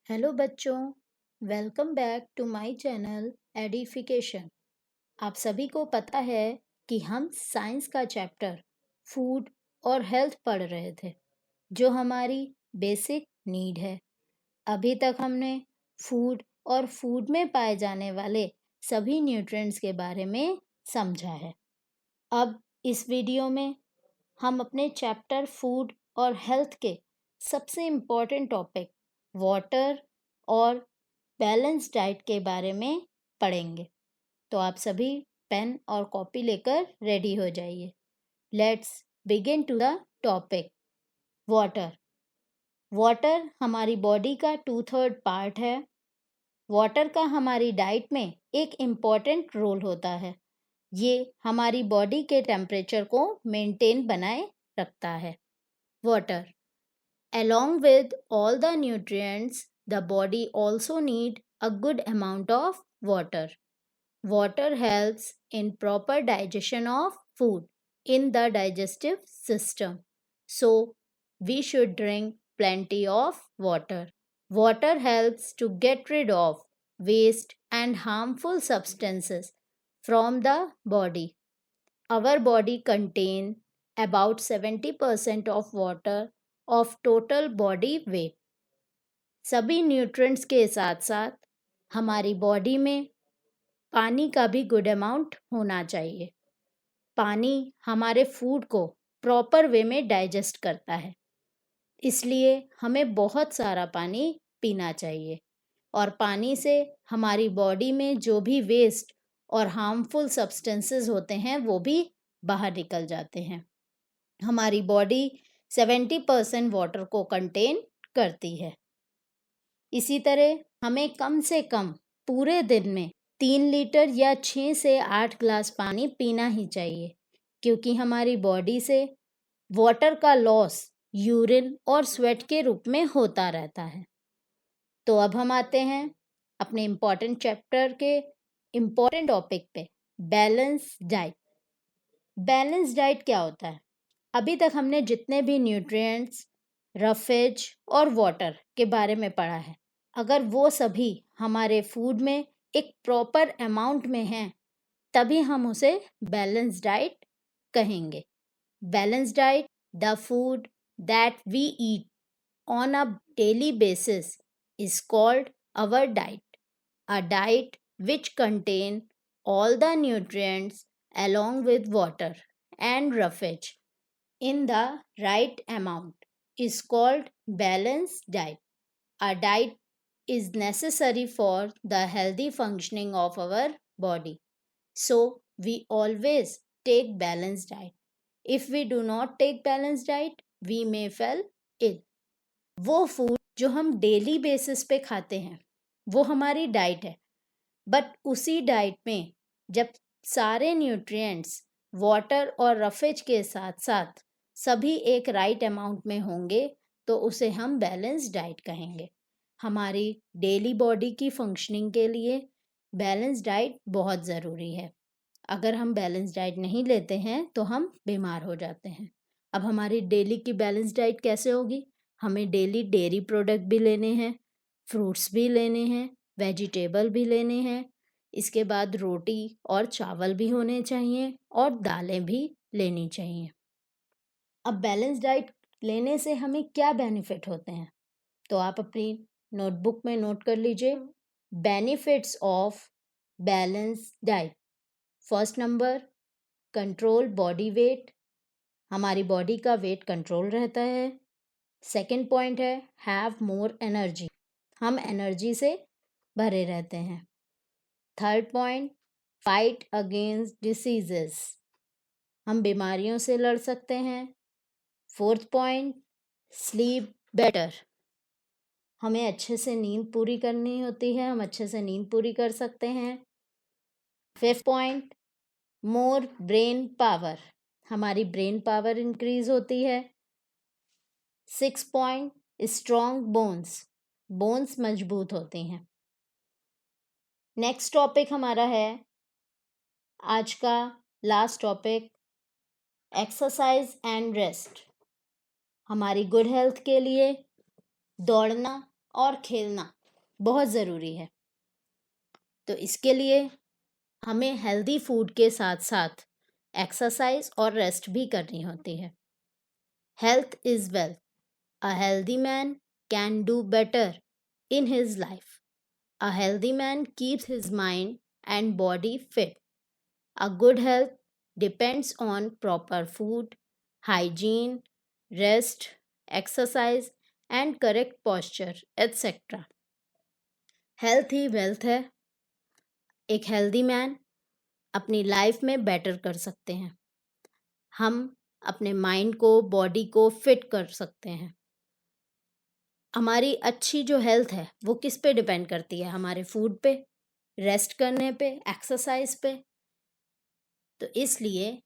Hello बच्चों, welcome back to my channel edification. आप सभी को पता है कि हम साइंस का चैप्टर फूड और हेल्थ पढ़ रहे थे, जो हमारी बेसिक नीड है। अभी तक हमने फूड और फूड में पाए जाने वाले सभी न्यूट्रिएंट्स के बारे में समझा है। अब इस वीडियो में हम अपने चैप्टर फूड और हेल्थ के सबसे इम्पोर्टेंट टॉपिक वाटर और बैलेंस डाइट के बारे में पढ़ेंगे। तो आप सभी पेन और कॉपी लेकर रेडी हो जाइए। Let's begin to the topic. Water. Water हमारी बॉडी का 2/3 पार्ट है। वाटर का हमारी डाइट में एक इम्पॉर्टेंट रोल होता है। ये हमारी बॉडी के टेम्परेचर को मेंटेन बनाए रखता है। Water, along with all the nutrients, the body also need a good amount of water. Water helps in proper digestion of food in the digestive system. So, we should drink plenty of water. Water helps to get rid of waste and harmful substances from the body. Our body contains about 70% of water of total body weight. सभी nutrients के साथ साथ हमारी body में पानी का भी good amount होना चाहिए। पानी हमारे फूड को प्रॉपर वे में डाइजेस्ट करता है, इसलिए हमें बहुत सारा पानी पीना चाहिए। और पानी से हमारी बॉडी में जो भी वेस्ट और हार्मफुल सब्सटेंसेस होते हैं वो भी बाहर निकल जाते हैं। हमारी बॉडी 70% वाटर को कंटेन करती है। इसी तरह हमें कम से कम पूरे दिन में 3 लीटर या 6 से 8 ग्लास पानी पीना ही चाहिए, क्योंकि हमारी बॉडी से वाटर का लॉस यूरिन और स्वेट के रूप में होता रहता है। तो अब हम आते हैं अपने इम्पॉर्टेंट चैप्टर के इम्पॉर्टेंट टॉपिक पे, बैलेंस डाइट। बैलेंस डाइट क्या होता है? अभी तक हमने जितने भी न्यूट्रिएंट्स, रफेज और वाटर के बारे में पढ़ा है, अगर वो सभी हमारे फूड में एक प्रॉपर अमाउंट में हैं, तभी हम उसे बैलेंस डाइट कहेंगे। Balance diet, the food that we eat on a daily basis is called our diet. A diet which contain all the nutrients along with water and roughage in the right amount is called balanced diet. A diet is necessary for the healthy functioning of our body. So we always take balanced diet. If we do not take balanced diet, we may fall ill. वो food जो हम daily basis पे खाते हैं वो हमारी diet है, but उसी डाइट में जब सारे न्यूट्रिएंट्स वाटर और रफेज के साथ साथ सभी एक राइट अमाउंट में होंगे तो उसे हम बैलेंस डाइट कहेंगे। हमारी डेली बॉडी की फंक्शनिंग के लिए बैलेंस डाइट बहुत ज़रूरी है। अगर हम बैलेंस डाइट नहीं लेते हैं तो हम बीमार हो जाते हैं। अब हमारी डेली की बैलेंस डाइट कैसे होगी? हमें डेली डेयरी प्रोडक्ट भी लेने हैं, फ्रूट्स भी लेने हैं, वेजिटेबल भी लेने हैं, इसके बाद रोटी और चावल भी होने चाहिए और दालें भी लेनी चाहिए। अब बैलेंस डाइट लेने से हमें क्या बेनिफिट होते हैं, तो आप अपनी नोटबुक में नोट कर लीजिए। Benefits of balance diet. First number, control body weight. हमारी बॉडी का वेट कंट्रोल रहता है। सेकेंड पॉइंट है हैव मोर एनर्जी। हम एनर्जी से भरे रहते हैं। Third point, fight against diseases. हम बीमारियों से लड़ सकते हैं। Fourth point, sleep better. हमें अच्छे से नींद पूरी करनी होती है, हम अच्छे से नींद पूरी कर सकते हैं। फिफ्थ पॉइंट, मोर ब्रेन पावर। हमारी ब्रेन पावर इंक्रीज होती है। Six point, strong bones. Bones मजबूत होती हैं। नेक्स्ट टॉपिक हमारा है आज का last topic, exercise and rest. हमारी गुड हेल्थ के लिए दौड़ना और खेलना बहुत ज़रूरी है। तो इसके लिए हमें हेल्दी फूड के साथ साथ एक्सरसाइज और रेस्ट भी करनी होती है। Health is wealth. A healthy man can do better in his life. A healthy man keeps his mind and body fit. A good health depends on proper food, hygiene, rest, exercise, and correct posture, etc. Health he wealth है। एक healthy man अपनी life में better कर सकते हैं। हम अपने mind को, बॉडी को फिट कर सकते हैं। हमारी अच्छी जो हेल्थ है वो किस पे डिपेंड करती है? हमारे फूड पे, रेस्ट करने पे, एक्सरसाइज पे। तो इसलिए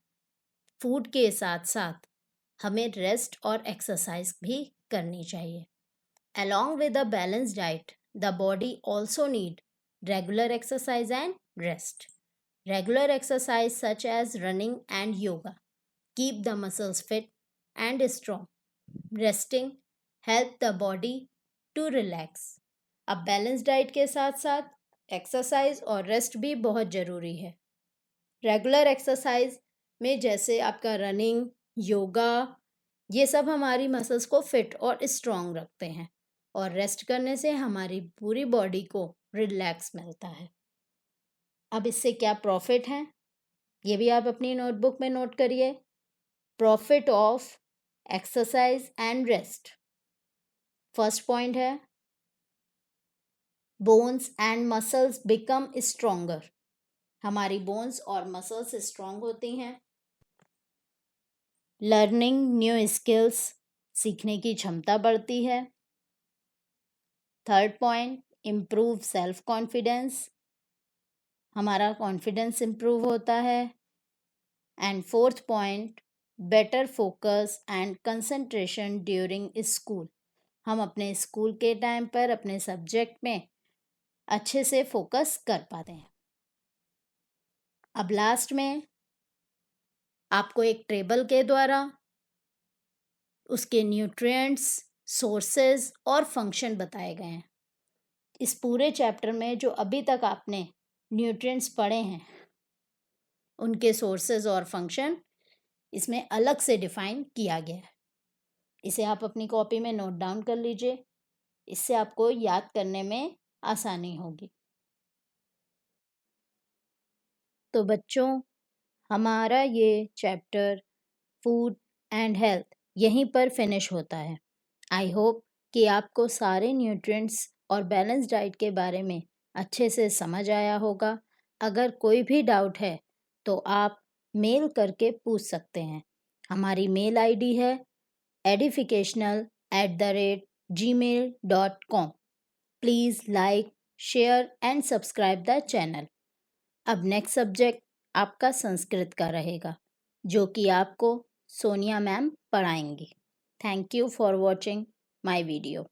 फूड के साथ साथ हमें रेस्ट और एक्सरसाइज भी करनी चाहिए। Along with a balanced diet, the body also need regular exercise and rest. Regular exercise such as running and yoga keep the muscles fit and strong. Resting help the body to relax. अब balance diet के साथ साथ exercise और rest भी बहुत ज़रूरी है। Regular exercise में जैसे आपका रनिंग, योगा, ये सब हमारी मसल्स को फिट और स्ट्रॉन्ग रखते हैं और रेस्ट करने से हमारी पूरी बॉडी को रिलैक्स मिलता है। अब इससे क्या प्रॉफिट हैं, ये भी आप अपनी नोटबुक में नोट करिए। Profit of exercise and rest. First point है bones and muscles become stronger. हमारी बोन्स और मसल्स स्ट्रॉन्ग होती हैं। लर्निंग न्यू स्किल्स, सीखने की क्षमता बढ़ती है। Third point improve self confidence, हमारा कॉन्फिडेंस इम्प्रूव होता है। And fourth point better focus and concentration during school, हम अपने स्कूल के टाइम पर अपने सब्जेक्ट में अच्छे से फोकस कर पाते हैं। अब लास्ट में आपको एक टेबल के द्वारा उसके न्यूट्रिएंट्स, सोर्सेज और फंक्शन बताए गए हैं। इस पूरे चैप्टर में जो अभी तक आपने न्यूट्रिएंट्स पढ़े हैं उनके सोर्सेज और फंक्शन इसमें अलग से डिफाइन किया गया है। इसे आप अपनी कॉपी में नोट डाउन कर लीजिए, इससे आपको याद करने में आसानी होगी। तो बच्चों, हमारा ये चैप्टर फूड एंड हेल्थ यहीं पर फिनिश होता है। आई होप कि आपको सारे न्यूट्रिएंट्स और बैलेंस डाइट के बारे में अच्छे से समझ आया होगा। अगर कोई भी डाउट है तो आप मेल करके पूछ सकते हैं। हमारी मेल आईडी है edificational@gmail.com। Please like, share and subscribe the channel. अब नेक्स्ट सब्जेक्ट आपका संस्कृत का रहेगा, जो कि आपको सोनिया मैम पढ़ाएंगी। Thank you for watching my video.